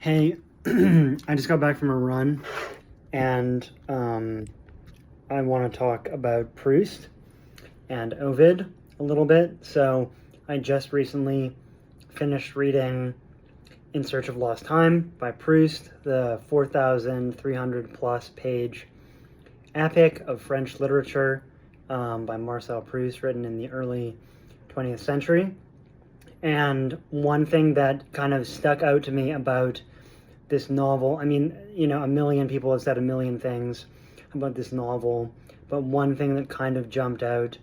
Hey, I just got back from a run, and I want to talk about Proust and Ovid a little bit. So I just recently finished reading In Search of Lost Time by Proust, the 4,300 plus page epic of French literature by Marcel Proust, written in the early 20th century. And one thing that kind of stuck out to me about this novel, I mean, a million people have said a million things about this novel, but one thing that kind of jumped out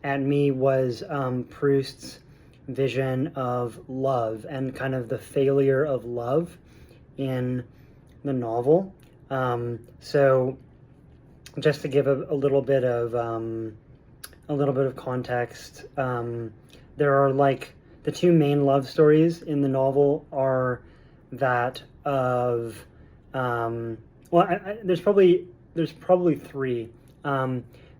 at me was Proust's vision of love and kind of the failure of love in the novel. So just to give a little bit of context, there are like the two main love stories in the novel are that of there's probably three.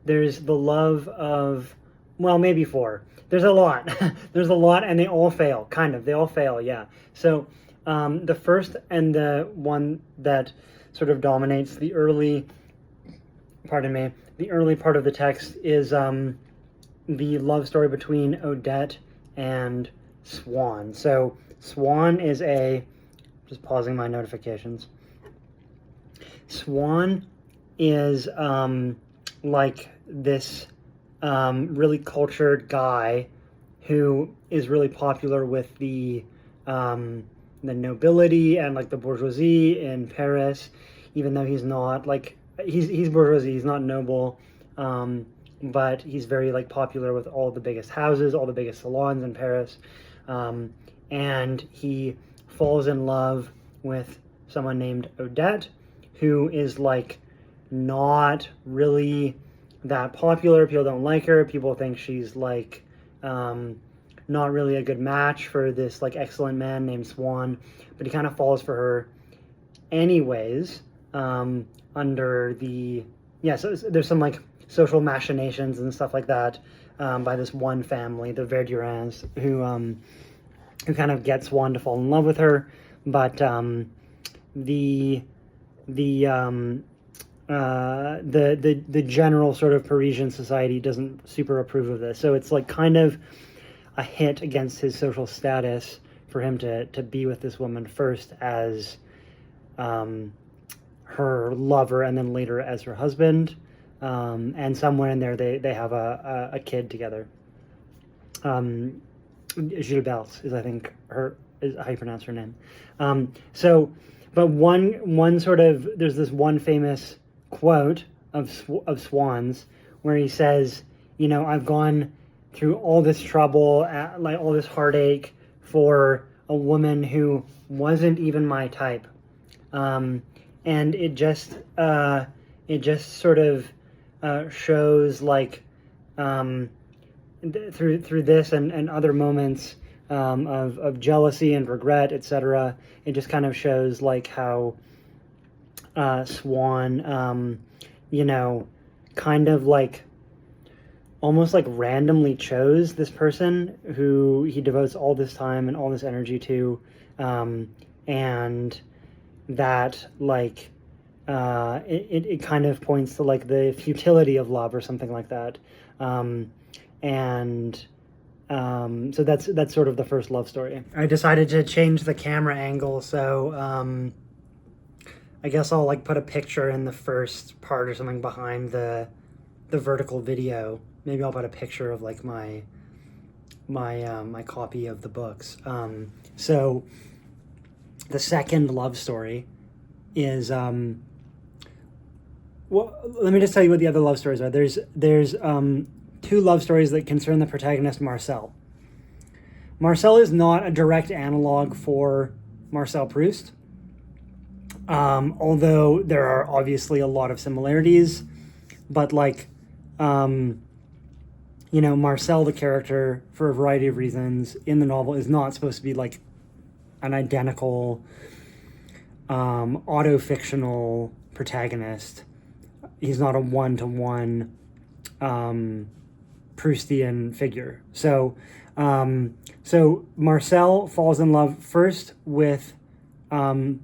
There's the love of, well, maybe four. There's a lot. There's a lot, and they all fail. They all fail. Yeah. So the first and the one that sort of dominates the early part of the text is the love story between Odette and Swann. So Swann is just pausing my notifications. Swann is like this really cultured guy who is really popular with the nobility and like the bourgeoisie in Paris, even though he's not like he's bourgeoisie, he's not noble, but he's very like popular with all the biggest houses, all the biggest salons in Paris, and he falls in love with someone named Odette, who is like not really that popular. People don't like her. People think she's like not really a good match for this like excellent man named Swann, but he kind of falls for her anyways, under the so there's some like social machinations and stuff like that by this one family, the Verdurins, who kind of gets Swann to fall in love with her, but the general sort of Parisian society doesn't super approve of this. So it's like kind of a hit against his social status for him to be with this woman first as her lover and then later as her husband. And somewhere in there they have a kid together. Gilberte is, I think, how you pronounce her name. But one sort of, there's this one famous quote of Swann's where he says, I've gone through all this trouble, like all this heartache for a woman who wasn't even my type. And it just sort of shows like through this and other moments of jealousy and regret, etc. It just kind of shows like how Swann, kind of like almost like randomly chose this person who he devotes all this time and all this energy to, and that like it kind of points to like the futility of love or something like that. So that's sort of the first love story. I decided to change the camera angle, so I guess I'll like put a picture in the first part or something behind the vertical video. Maybe I'll put a picture of like my copy of the books. So the second love story is well, let me just tell you what the other love stories are. There's two love stories that concern the protagonist, Marcel. Marcel is not a direct analog for Marcel Proust, although there are obviously a lot of similarities, but like, Marcel, the character, for a variety of reasons in the novel, is not supposed to be like an identical auto-fictional protagonist. He's not a one-to-one Proustian figure. So Marcel falls in love first with Gilberte,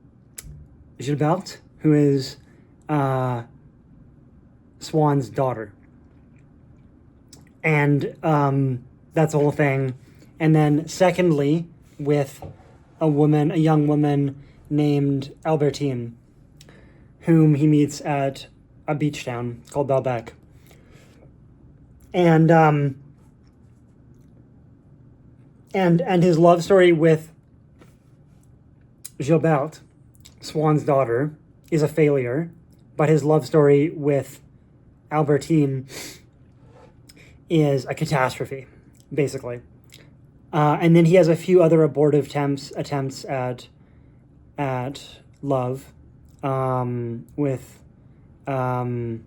who is Swann's daughter. And that's the whole thing. And then secondly, with a young woman named Albertine, whom he meets at a beach town called Balbec. And his love story with Gilberte, Swann's daughter, is a failure, but his love story with Albertine is a catastrophe, basically. And then he has a few other abortive attempts at love with Oriane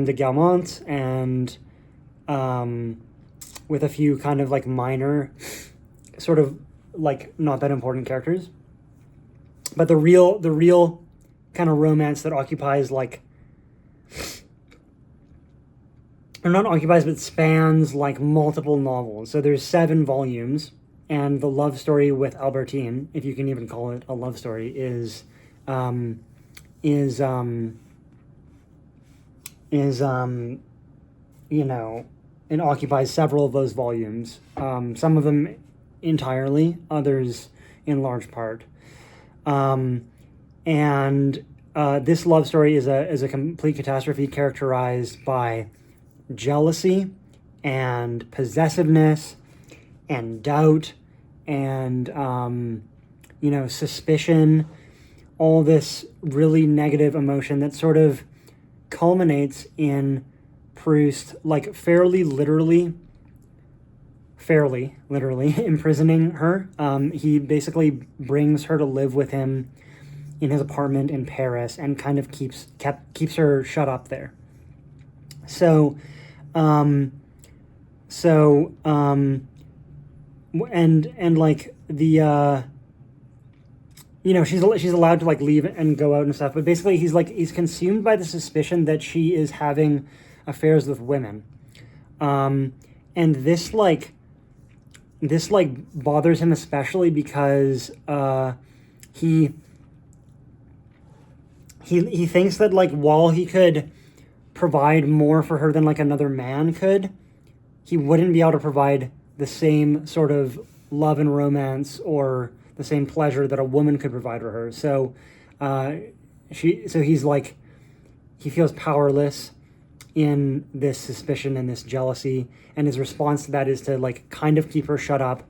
de Guermantes and with a few kind of like minor, sort of like not that important characters. But the real kind of romance that occupies like, or not occupies, but spans like multiple novels. So there's 7 volumes, and the love story with Albertine, if you can even call it a love story, is you know, it occupies several of those volumes. Some of them entirely, others in large part. This love story is a complete catastrophe characterized by jealousy and possessiveness and doubt and suspicion, all this really negative emotion that sort of culminates in Proust like fairly literally imprisoning her. He basically brings her to live with him in his apartment in Paris and kind of keeps her shut up there. So like the she's allowed to like leave and go out and stuff, but basically he's consumed by the suspicion that she is having affairs with women, and this bothers him especially because he thinks that like while he could provide more for her than like another man could, he wouldn't be able to provide the same sort of love and romance or the same pleasure that a woman could provide for her. So he's like, he feels powerless in this suspicion and this jealousy, and his response to that is to like kind of keep her shut up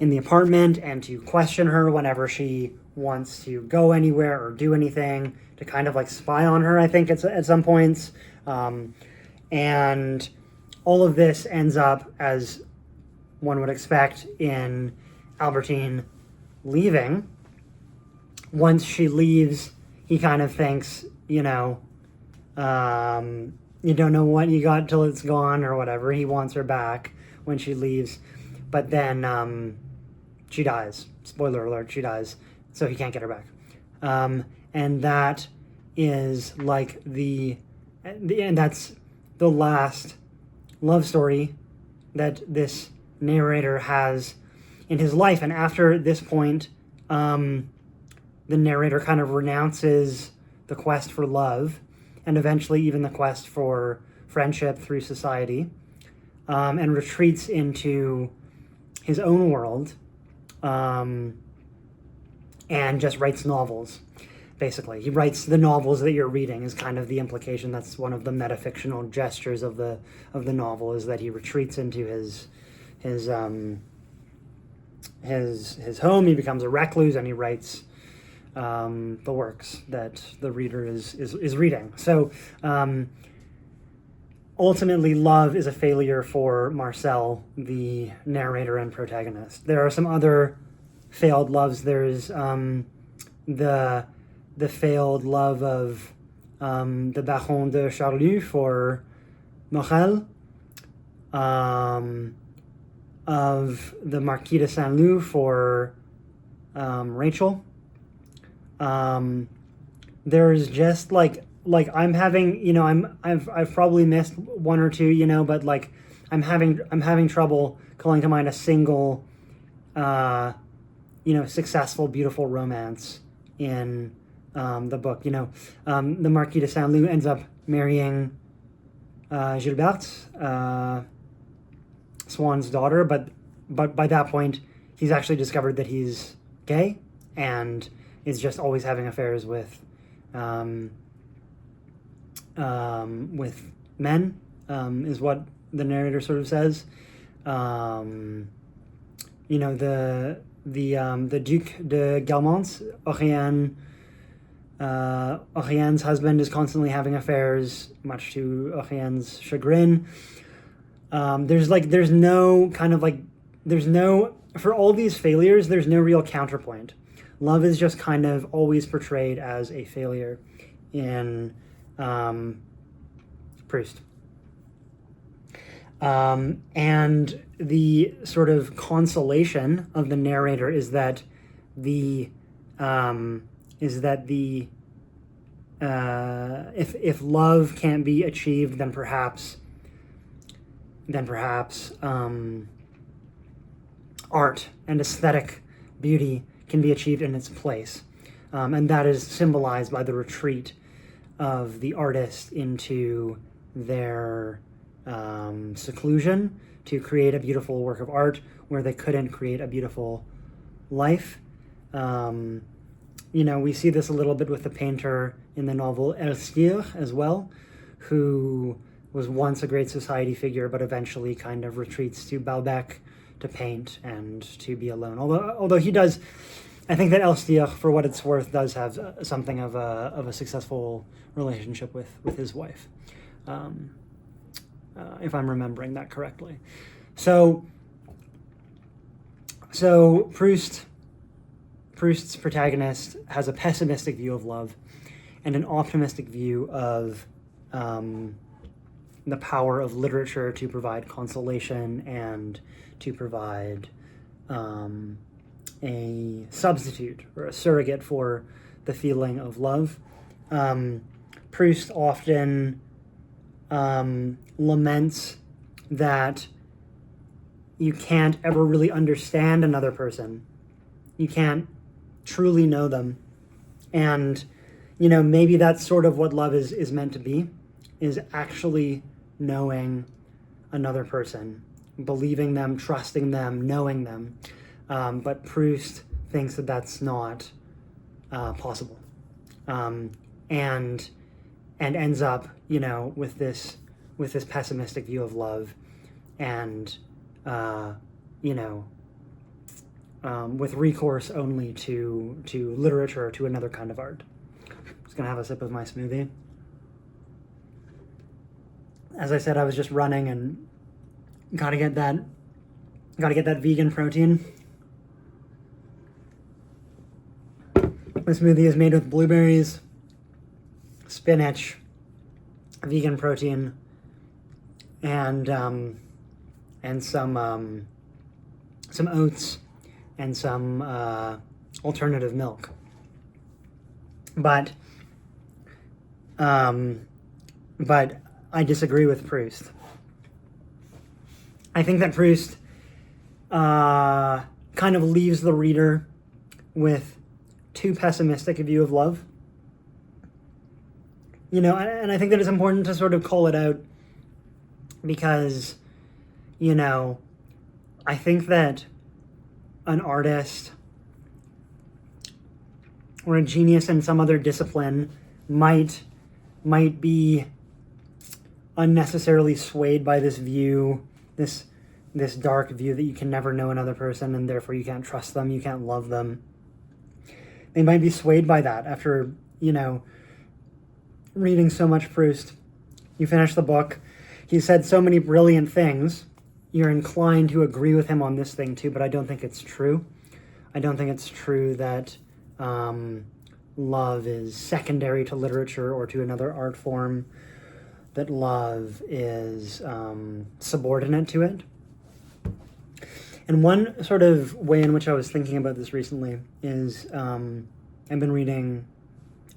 in the apartment and to question her whenever she wants to go anywhere or do anything, to kind of like spy on her, I think, at some points. And all of this ends up, as one would expect, in Albertine leaving. Once she leaves, he kind of thinks, you don't know what you got till it's gone or whatever. He wants her back when she leaves, but then she dies. Spoiler alert, she dies, so he can't get her back. And that is like and that's the last love story that this narrator has in his life. And after this point, the narrator kind of renounces the quest for love and eventually even the quest for friendship through society, and retreats into his own world, and just writes novels. Basically, he writes the novels that you're reading is kind of the implication. That's one of the metafictional gestures of the novel, is that he retreats into his home. He becomes a recluse and he writes the works that the reader is reading. So ultimately, love is a failure for Marcel, the narrator and protagonist. There are some other failed loves. There's the failed love of the Baron de Charlus for Morel, of the Marquis de Saint-Loup for Rachel. There's just like I'm having, I've probably missed one or two, but like I'm having trouble calling to mind a single successful, beautiful romance in the book. The Marquis de Saint-Loup ends up marrying Gilberte, Swann's daughter, but by that point, he's actually discovered that he's gay and is just always having affairs with men, is what the narrator sort of says. The Duc de Guelmont, Oriane's husband, is constantly having affairs, much to Oriane's chagrin. For all these failures, there's no real counterpoint. Love is just kind of always portrayed as a failure in Proust. And the sort of consolation of the narrator is that if love can't be achieved, then perhaps art and aesthetic beauty can be achieved in its place, and that is symbolized by the retreat of the artist into their seclusion to create a beautiful work of art where they couldn't create a beautiful life. We see this a little bit with the painter in the novel Elstir as well, who was once a great society figure but eventually kind of retreats to Baalbek to paint and to be alone. Although he does, I think that Elstir, for what it's worth, does have something of a successful relationship with his wife, if I'm remembering that correctly. So Proust's protagonist has a pessimistic view of love and an optimistic view of the power of literature to provide consolation and to provide a substitute or a surrogate for the feeling of love. Proust often laments that you can't ever really understand another person. You can't truly know them. And, maybe that's sort of what love is meant to be, is actually knowing another person, believing them, trusting them, knowing them. But Proust thinks that that's not possible, and ends up, with this pessimistic view of love, and with recourse only to literature, to another kind of art. I'm just gonna have a sip of my smoothie. As I said, I was just running and gotta get that vegan protein. The smoothie is made with blueberries, spinach, vegan protein, and some oats and some alternative milk. But I disagree with Proust. I think that Proust kind of leaves the reader with too pessimistic a view of love. And I think that it's important to sort of call it out because, I think that an artist or a genius in some other discipline might be unnecessarily swayed by this view, this dark view that you can never know another person and therefore you can't trust them, you can't love them. They might be swayed by that after, reading so much Proust. You finish the book. He said so many brilliant things. You're inclined to agree with him on this thing too, but I don't think it's true. I don't think it's true that love is secondary to literature or to another art form, that love is subordinate to it. And one sort of way in which I was thinking about this recently is I've been reading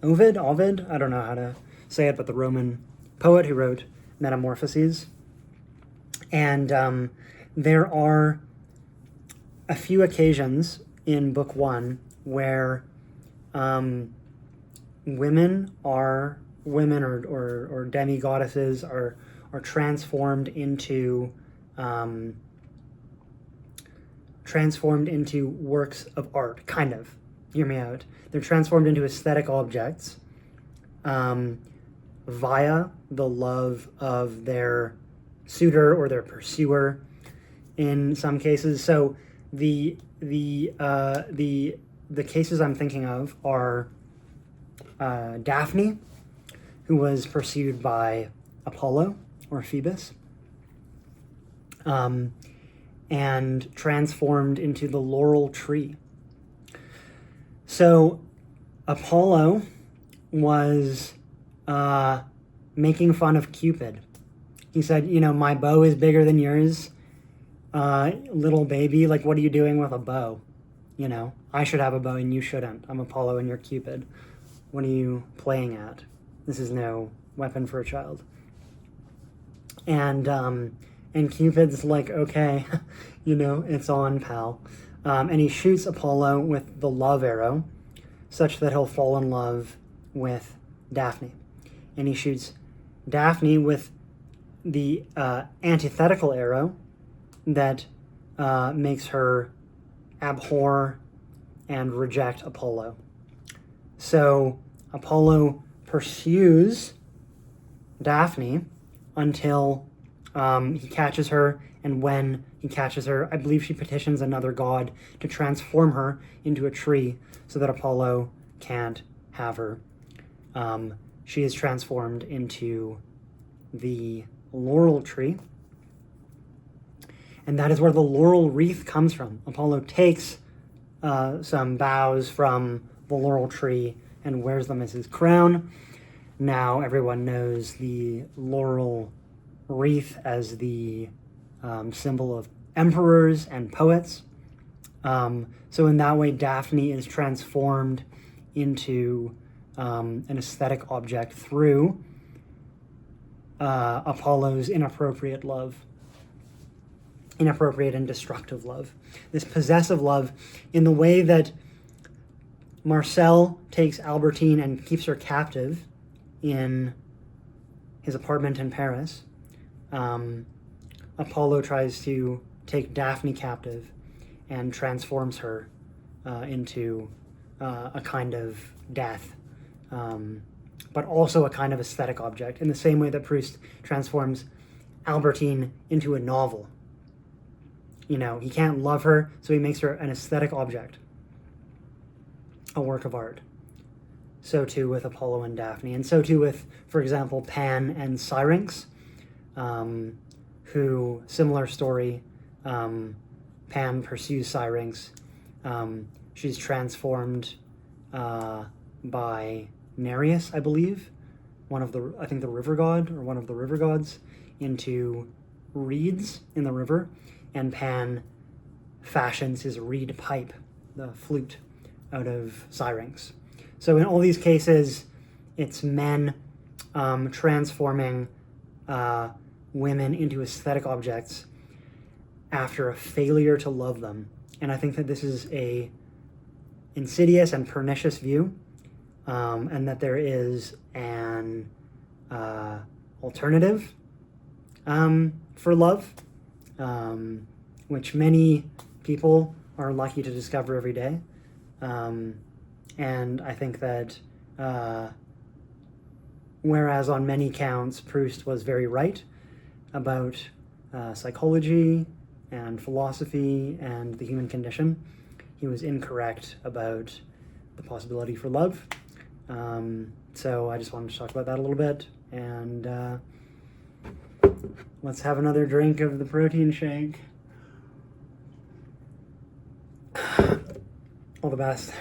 Ovid, I don't know how to say it, but the Roman poet who wrote Metamorphoses. And there are a few occasions in book one where women or demi-goddesses are transformed into works of art, kind of. Hear me out. They're transformed into aesthetic objects via the love of their suitor or their pursuer in some cases. So the cases I'm thinking of are Daphne, who was pursued by Apollo or Phoebus, and transformed into the laurel tree. So Apollo was making fun of Cupid. He said, my bow is bigger than yours, little baby. Like, what are you doing with a bow? I should have a bow and you shouldn't. I'm Apollo and you're Cupid. What are you playing at? This is no weapon for a child. And Cupid's like, okay, it's on, pal. And he shoots Apollo with the love arrow, such that he'll fall in love with Daphne. And he shoots Daphne with the antithetical arrow that makes her abhor and reject Apollo. So Apollo pursues Daphne until he catches her, and when he catches her, I believe she petitions another god to transform her into a tree so that Apollo can't have her. She is transformed into the laurel tree, and that is where the laurel wreath comes from. Apollo takes some boughs from the laurel tree and wears them as his crown. Now everyone knows the laurel wreath as the symbol of emperors and poets. So in that way, Daphne is transformed into an aesthetic object through Apollo's inappropriate and destructive love. This possessive love, in the way that Marcel takes Albertine and keeps her captive in his apartment in Paris, Apollo tries to take Daphne captive and transforms her into a kind of death, but also a kind of aesthetic object, in the same way that Proust transforms Albertine into a novel. He can't love her, so he makes her an aesthetic object, a work of art. So too with Apollo and Daphne, and so too with, for example, Pan and Syrinx, who, similar story, Pan pursues Syrinx. She's transformed by Nereus, I believe, the river god, or one of the river gods, into reeds in the river, and Pan fashions his reed pipe, the flute, out of Syrinx. So in all these cases, it's men transforming women into aesthetic objects after a failure to love them. And I think that this is a insidious and pernicious view, and that there is an alternative for love, which many people are lucky to discover every day. And I think that whereas on many counts Proust was very right about psychology and philosophy and the human condition, he was incorrect about the possibility for love. So I just wanted to talk about that a little bit, and let's have another drink of the protein shake. All the best.